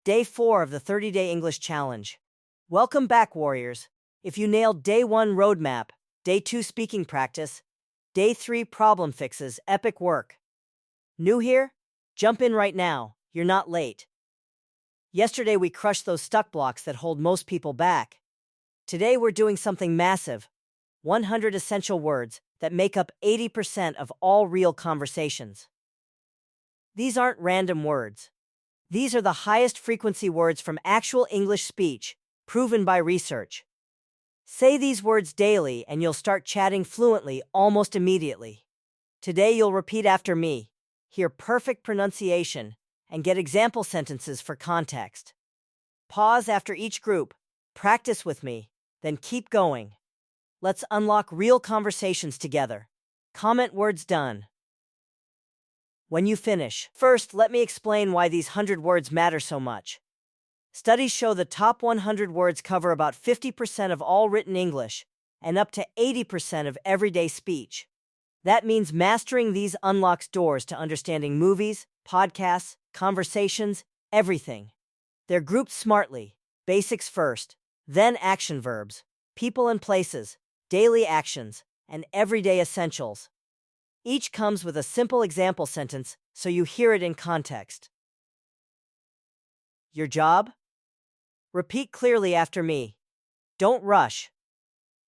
Day 4 of the 30-Day English Challenge. Welcome back, warriors. If you nailed Day 1 roadmap, Day 2 speaking practice, Day 3 problem fixes, epic work. New here? Jump in right now. You're not late. Yesterday we crushed those stuck blocks that hold most people back. Today we're doing something massive. 100 essential words that make up 80% of all real conversations. These aren't random words. These are the highest frequency words from actual English speech, proven by research. Say these words daily and you'll start chatting fluently almost immediately. Today you'll repeat after me, hear perfect pronunciation, and get example sentences for context. Pause after each group, practice with me, then keep going. Let's unlock real conversations together. Comment words done when you finish. First, let me explain why these 100 words matter so much. Studies show the top 100 words cover about 50% of all written English and up to 80% of everyday speech. That means mastering these unlocks doors to understanding movies, podcasts, conversations, everything. They're grouped smartly: basics first, then action verbs, people and places, daily actions, and everyday essentials. Each comes with a simple example sentence so you hear it in context. Your job? Repeat clearly after me. Don't rush.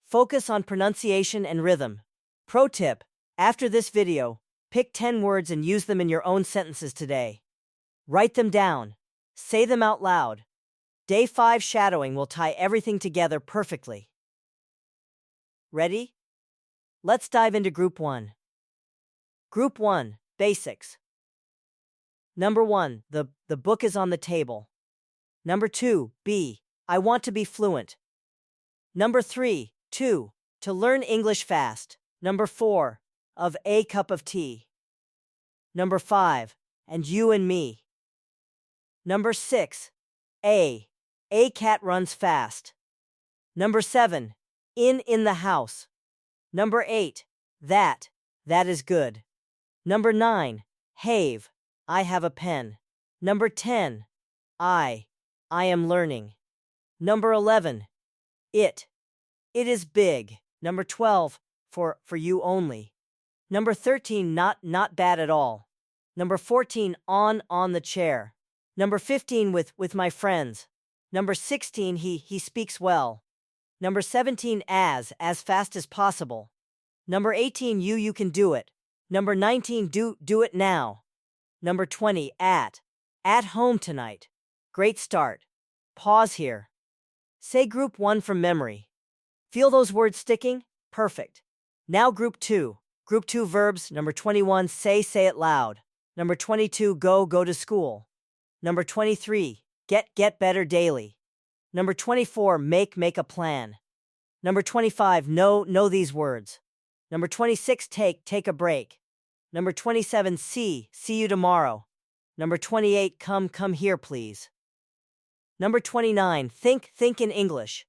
Focus on pronunciation and rhythm. Pro tip: after this video, pick 10 words and use them in your own sentences today. Write them down. Say them out loud. Day 5 shadowing will tie everything together perfectly. Ready? Let's dive into Group 1. Group 1, Basics. Number 1, the book is on the table. Number 2, I want to be fluent. Number 3, to learn English fast. Number 4, of a cup of tea. Number 5, and you and me. Number 6, a cat runs fast. Number 7, in the house. Number 8, that is good. Number 9, have, I have a pen. Number 10, I am learning. Number 11, it is big. Number 12, for you only. Number 13, not bad at all. Number 14, on the chair. Number 15, with my friends. Number 16, he speaks well. Number 17, as fast as possible. Number 18, you can do it. Number 19, do it now. Number 20, at home tonight. Great start. Pause here. Say Group 1 from memory. Feel those words sticking? Perfect. Now Group 2. Group 2 verbs. Number 21, say it loud. Number 22, go to school. Number 23, get better daily. Number 24, make a plan. Number 25, know these words. Number 26, take a break. Number 27, see you tomorrow. Number 28, come here please. Number 29, think in English.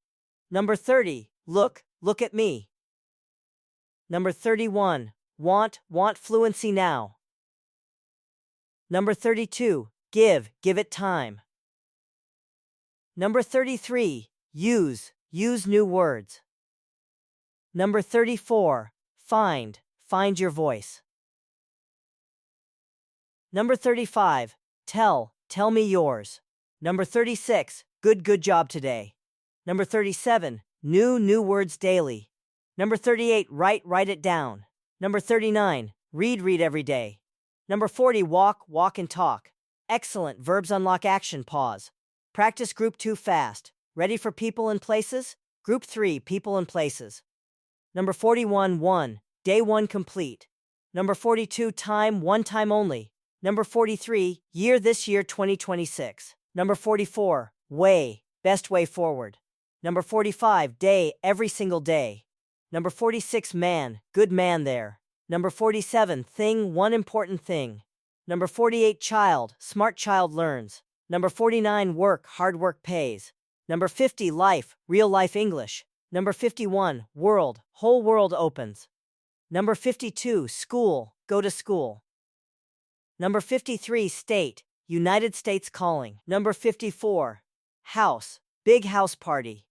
Number 30, look at me. Number 31, want fluency now. Number 32, give it time. Number 33, use new words. Number 34, find your voice. Number 35, tell me yours. Number 36, good job today. Number 37, new words daily. Number 38, write it down. Number 39, read every day. Number 40, walk and talk. Excellent. Verbs unlock action. Pause. Practice Group 2 fast. Ready for people and places? Group 3, people and places. Number 41, 1, day 1 complete. Number 42, one time only. Number 43, year this year 2026. Number 44, way, best way forward. Number 45, day, every single day. Number 46, man, good man there. Number 47, thing, one important thing. Number 48, child, smart child learns. Number 49, work, hard work pays. Number 50, life, real life English. Number 51, world, whole world opens. Number 52, school, go to school. Number 53, state, United States calling. Number 54, house, big house party.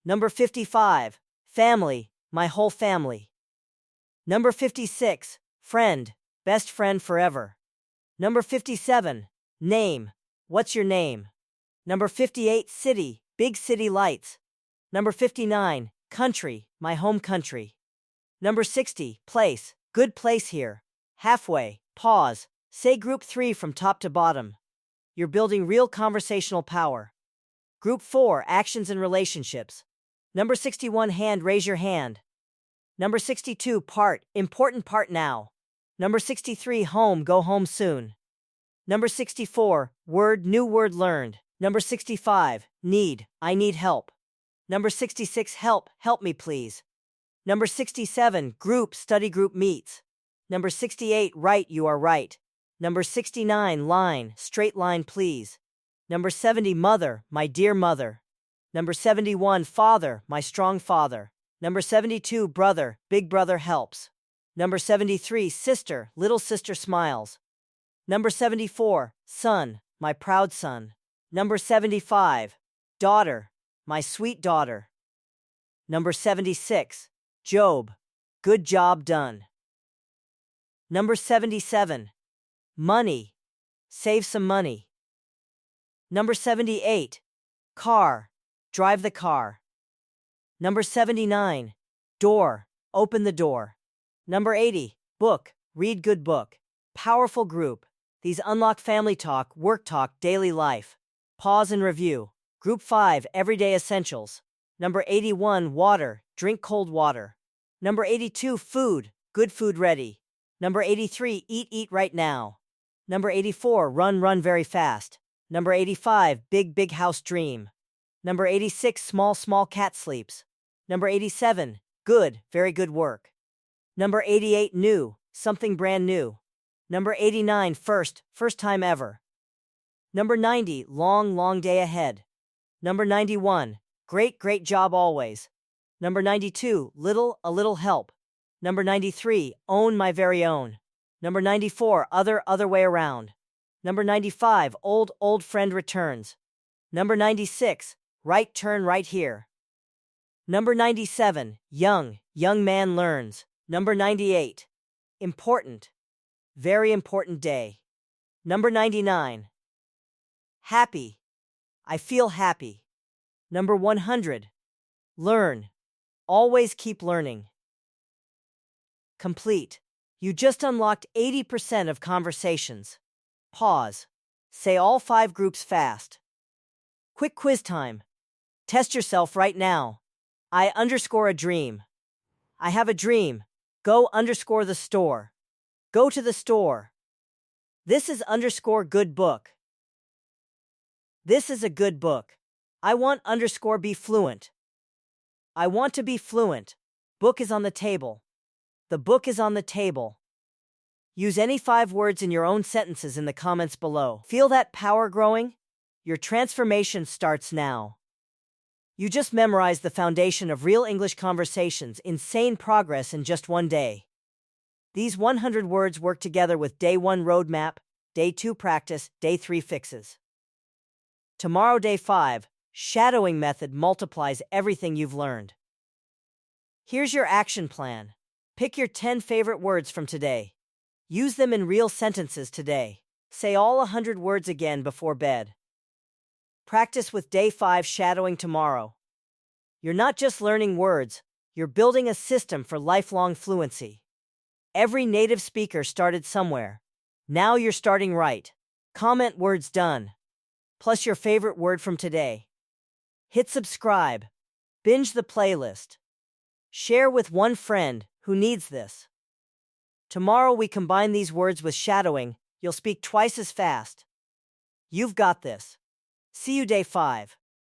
Number 55, family, my whole family. Number 56, friend, best friend forever. Number 57, name, what's your name? Number 58, city, big city lights. Number 59, country, my home country. Number 60, place, good place here. Halfway, pause, say group 3 from top to bottom. You're building real conversational power. Group 4, actions and relationships. Number 61, hand, raise your hand. Number 62, part, important part now. Number 63, home, go home soon. Number 64, word, new word learned. Number 65, need, I need help. Number 66, help me please. Number 67, group, study group meets. Number 68, right, you are right. Number 69, line, straight line please. Number 70, mother, my dear mother. Number 71, father, my strong father. Number 72, brother, big brother helps. Number 73, sister, little sister smiles. Number 74, son, my proud son. Number 75, daughter, my sweet daughter. Number 76, Job, good job done. Number 77, money, save some money. Number 78, car, drive the car. Number 79, door, open the door. Number 80, book, read good book. Powerful group. These unlock family talk, work talk, daily life. Pause and review. Group 5, everyday essentials. Number 81, water, drink cold water. Number 82, food, good food ready. Number 83, eat right now. Number 84, run very fast. Number 85, big house dream. Number 86, small cat sleeps. Number 87, good, very good work. Number 88, new, something brand new. Number 89, first time ever. Number 90, long day ahead. Number 91, great job always. Number 92, a little help. Number 93, own my very own. Number 94, other way around. Number 95, old friend returns. Number 96, right turn right here. Number 97, young man learns. Number 98, important, very important day. Number 99, happy, I feel happy. Number 100, learn, always keep learning. Complete. You just unlocked 80% of conversations. Pause. Say all 5 groups fast. Quick quiz time. Test yourself right now. I_a dream. I have a dream. Go_the store. Go to the store. This is _good book. This is a good book. I want _be fluent. I want to be fluent. Book is on the table. The book is on the table. Use any 5 words in your own sentences in the comments below. Feel that power growing? Your transformation starts now. You just memorized the foundation of real English conversations, insane progress in just one day. These 100 words work together with Day 1 roadmap, Day 2 practice, Day 3 fixes. Tomorrow, Day 5, shadowing method multiplies everything you've learned. Here's your action plan. Pick your 10 favorite words from today. Use them in real sentences today. Say all 100 words again before bed. Practice with Day 5 shadowing tomorrow. You're not just learning words, you're building a system for lifelong fluency. Every native speaker started somewhere. Now you're starting right. Comment words done, plus your favorite word from today. Hit subscribe. Binge the playlist. Share with one friend who needs this. Tomorrow we combine these words with shadowing. You'll speak twice as fast. You've got this. See you Day 5.